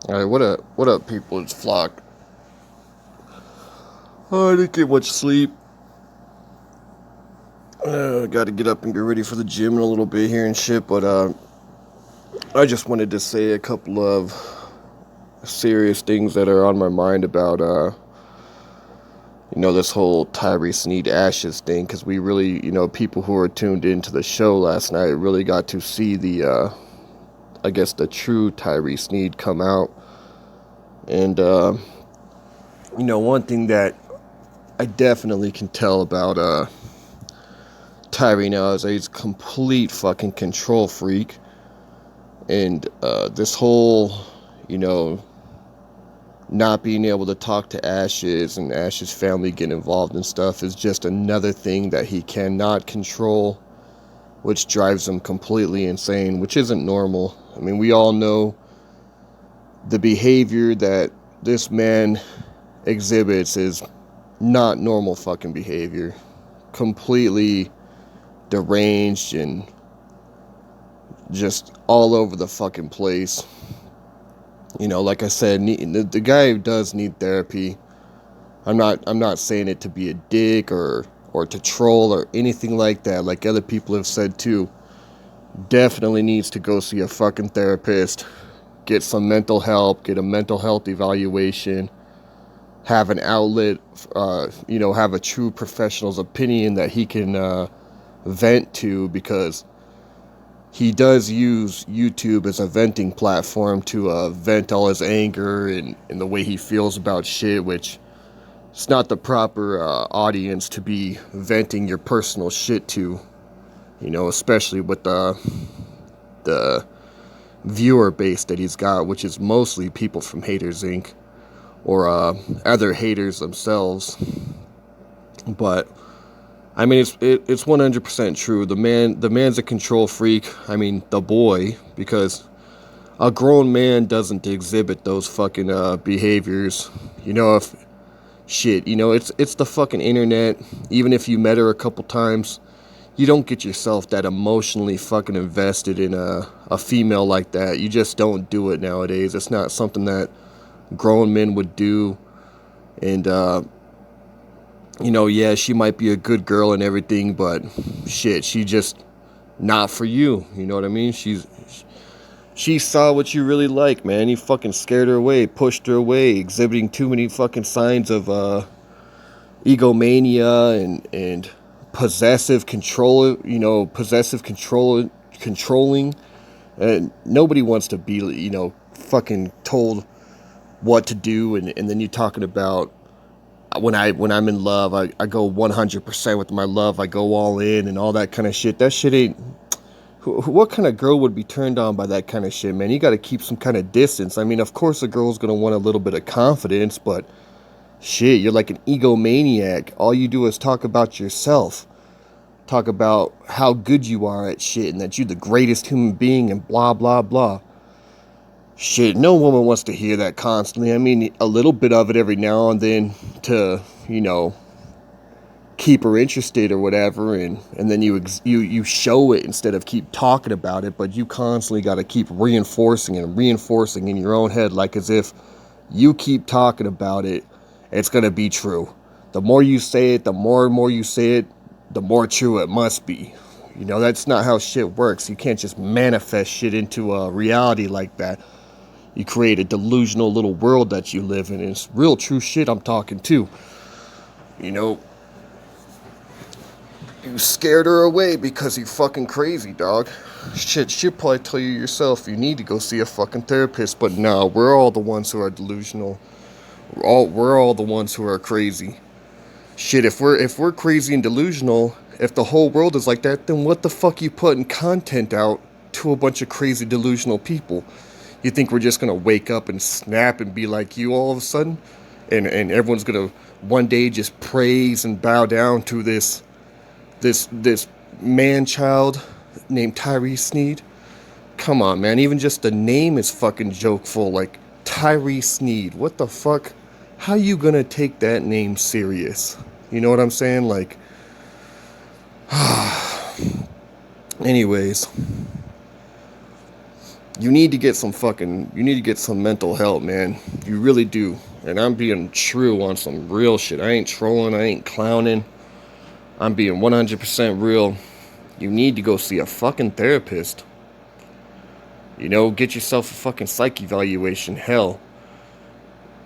All right, what up, people? It's Flock. Oh, I didn't get much sleep. Got to get up and get ready for the gym in a little bit here and shit. But I just wanted to say a couple of serious things that are on my mind about this whole Tyree Sneed Ashes thing, because we really, people who were tuned into the show last night really got to see the I guess the true Tyree Sneed come out. And one thing that I definitely can tell about Tyree now is that he's a complete fucking control freak. And this whole, you know, not being able to talk to Ashes and Ash's family get involved and stuff is just another thing that he cannot control, which drives him completely insane, which isn't normal. I mean, we all know the behavior that this man exhibits is not normal fucking behavior. Completely deranged and just all over the fucking place. Like I said, the guy does need therapy. I'm not saying it to be a dick or to troll or anything like that. Like other people have said too. Definitely needs to go see a fucking therapist, get some mental help, get a mental health evaluation, have an outlet, have a true professional's opinion that he can vent to, because he does use YouTube as a venting platform to vent all his anger and the way he feels about shit, which it's not the proper audience to be venting your personal shit to, especially with the viewer base that he's got, which is mostly people from Haters Inc. or other haters themselves. But I mean, it's 100% true. The man's a control freak. I mean, the boy, because a grown man doesn't exhibit those fucking behaviors. If shit, it's the fucking internet. Even if you met her a couple times, you don't get yourself that emotionally fucking invested in a female like that. You just don't do it nowadays. It's not something that grown men would do. And yeah, she might be a good girl and everything, but shit, she just not for you. You know what I mean? She saw what you really like, man. You fucking scared her away, pushed her away, exhibiting too many fucking signs of egomania and possessive control. Controlling. And nobody wants to be, fucking told what to do. And then you're talking about when I'm in love, I go 100% with my love. I go all in and all that kind of shit. That shit ain't. What kind of girl would be turned on by that kind of shit, man? You got to keep some kind of distance. I mean, of course, a girl's gonna want a little bit of confidence, but shit, you're like an egomaniac. All you do is talk about yourself, talk about how good you are at shit, and that you're the greatest human being, and blah blah blah. Shit, no woman wants to hear that constantly. I mean, a little bit of it every now and then to, keep her interested or whatever, and then you show it instead of keep talking about it, but you constantly got to keep reinforcing and reinforcing in your own head, like as if you keep talking about it, it's going to be true. The more you say it, the more and more you say it, the more true it must be. That's not how shit works. You can't just manifest shit into a reality like that. You create a delusional little world that you live in. And it's real true shit I'm talking to. You scared her away because you're fucking crazy, dog. Shit, she'll probably tell you yourself you need to go see a fucking therapist. But no, we're all the ones who are delusional. We're all the ones who are crazy. Shit, if we're crazy and delusional, if the whole world is like that, then what the fuck you putting content out to a bunch of crazy delusional people? You think we're just gonna wake up and snap and be like you all of a sudden? And everyone's gonna one day just praise and bow down to this man child named Tyree Sneed? Come on, man. Even just the name is fucking jokeful. Like, Tyree Sneed. What the fuck? How you gonna take that name serious? You know what I'm saying? Like, anyways. You need to get some mental help, man. You really do. And I'm being true on some real shit. I ain't trolling, I ain't clowning. I'm being 100% real. You need to go see a fucking therapist. Get yourself a fucking psych evaluation. Hell,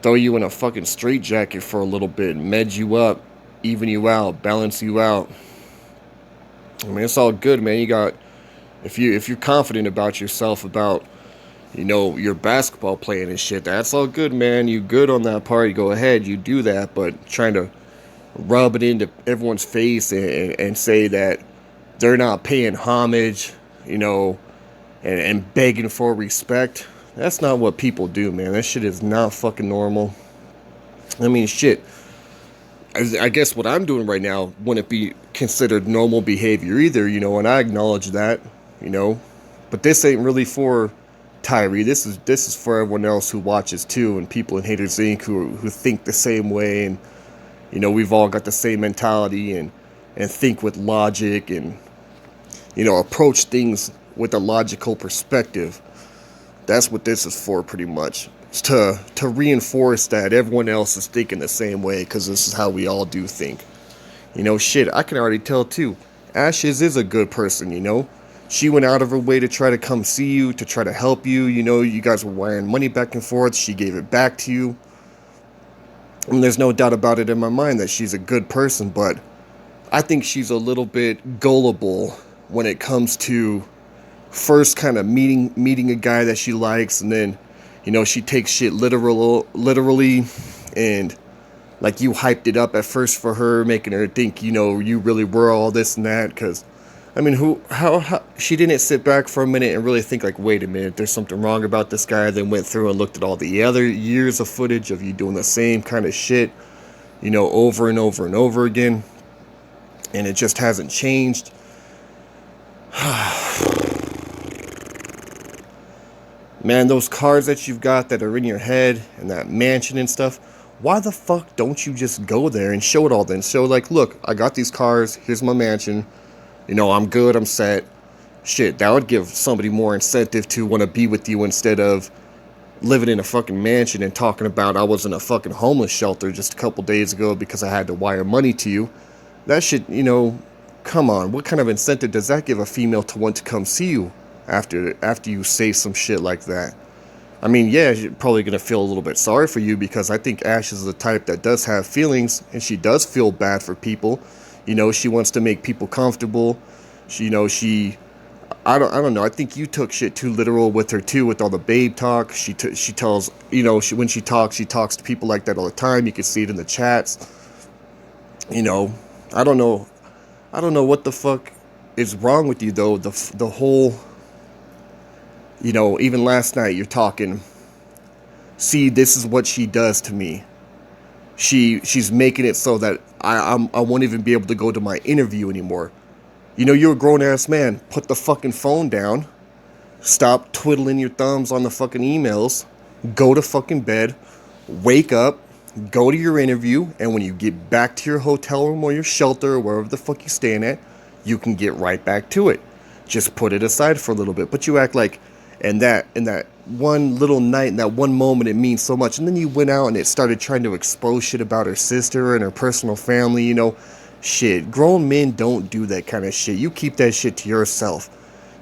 throw you in a fucking straitjacket for a little bit, med you up, even you out, balance you out. I mean, it's all good, man. If you're confident about yourself, about your basketball playing and shit, that's all good, man. You good on that part. You go ahead, you do that, but trying to rub it into everyone's face and say that they're not paying homage, and begging for respect. That's not what people do, man. That shit is not fucking normal. I mean, shit. I guess what I'm doing right now wouldn't be considered normal behavior either, and I acknowledge that, you know. But this ain't really for Tyree. This is for everyone else who watches too, and people in Haters Inc. who think the same way, and we've all got the same mentality and think with logic and approach things with a logical perspective. That's what this is for, pretty much. It's to reinforce that everyone else is thinking the same way, because this is how we all do think. Shit, I can already tell too. Ashes is a good person. She went out of her way to try to come see you, to try to help you. You guys were wiring money back and forth. She gave it back to you. And there's no doubt about it in my mind that she's a good person, but I think she's a little bit gullible when it comes to first kind of meeting a guy that she likes, and then she takes shit literally, and like you hyped it up at first for her, making her think you really were all this and that. Because I mean, how she didn't sit back for a minute and really think like, wait a minute, there's something wrong about this guy. Then went through and looked at all the other years of footage of you doing the same kind of shit over and over and over again, and it just hasn't changed. Man, those cars that you've got that are in your head and that mansion and stuff, why the fuck don't you just go there and show it all then? So like, look, I got these cars, here's my mansion, I'm good, I'm set. Shit, that would give somebody more incentive to want to be with you, instead of living in a fucking mansion and talking about I was in a fucking homeless shelter just a couple days ago because I had to wire money to you. That shit, come on, what kind of incentive does that give a female to want to come see you after you say some shit like that? I mean, yeah, she's probably gonna feel a little bit sorry for you, because I think Ash is the type that does have feelings, and she does feel bad for people. She wants to make people comfortable. I don't know. I think you took shit too literal with her too, with all the babe talk. She tells, when she talks to people like that all the time. You can see it in the chats. I don't know what the fuck is wrong with you though. The whole, even last night you're talking, see, this is what she does to me. She's making it so that I won't even be able to go to my interview anymore. You're a grown-ass man. Put the fucking phone down. Stop twiddling your thumbs on the fucking emails. Go to fucking bed. Wake up. Go to your interview. And when you get back to your hotel room or your shelter or wherever the fuck you're staying at, you can get right back to it. Just put it aside for a little bit. But you act like in that one little night, in that one moment, it means so much. And then you went out and it started trying to expose shit about her sister and her personal family, Shit, grown men don't do that kind of shit. You keep that shit to yourself.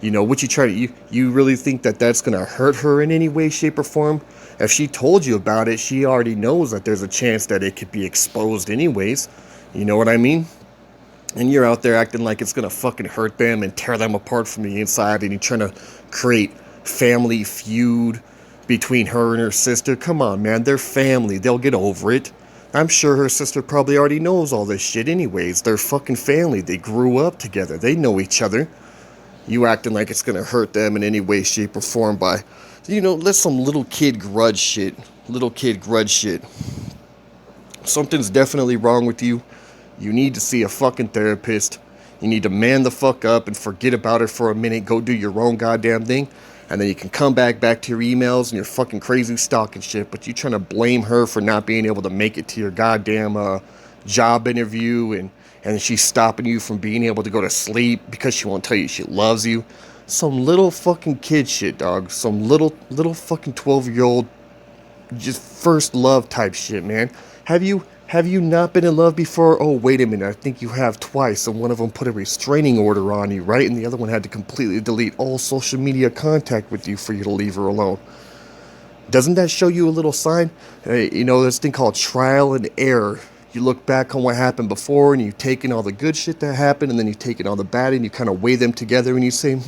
What you try to, you really think that that's gonna hurt her in any way, shape, or form? If she told you about it, she already knows that there's a chance that it could be exposed anyways. You know what I mean? And you're out there acting like it's gonna fucking hurt them and tear them apart from the inside, and you're trying to create family feud between her and her sister. Come on, man, they're family. They'll get over it. I'm sure her sister probably already knows all this shit anyways. They're fucking family. They grew up together. They know each other. You acting like it's gonna hurt them in any way, shape, or form by, let some little kid grudge shit. Something's definitely wrong with you. You need to see a fucking therapist. You need to man the fuck up and forget about her for a minute. Go do your own goddamn thing. And then you can come back to your emails and your fucking crazy stalking shit. But you trying to blame her for not being able to make it to your goddamn job interview. And she's stopping you from being able to go to sleep because she won't tell you she loves you. Some little fucking kid shit, dog. Some little fucking 12-year-old just first love type shit, man. Have you not been in love before? Oh, wait a minute. I think you have twice, and one of them put a restraining order on you, right? And the other one had to completely delete all social media contact with you for you to leave her alone. Doesn't that show you a little sign? This thing called trial and error. You look back on what happened before, and you've taken all the good shit that happened, and then you've taken all the bad, and you kind of weigh them together, and you say,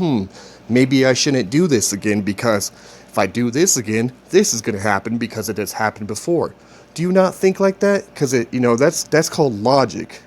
maybe I shouldn't do this again, because if I do this again, this is going to happen because it has happened before. Do you not think like that? Because that's called logic,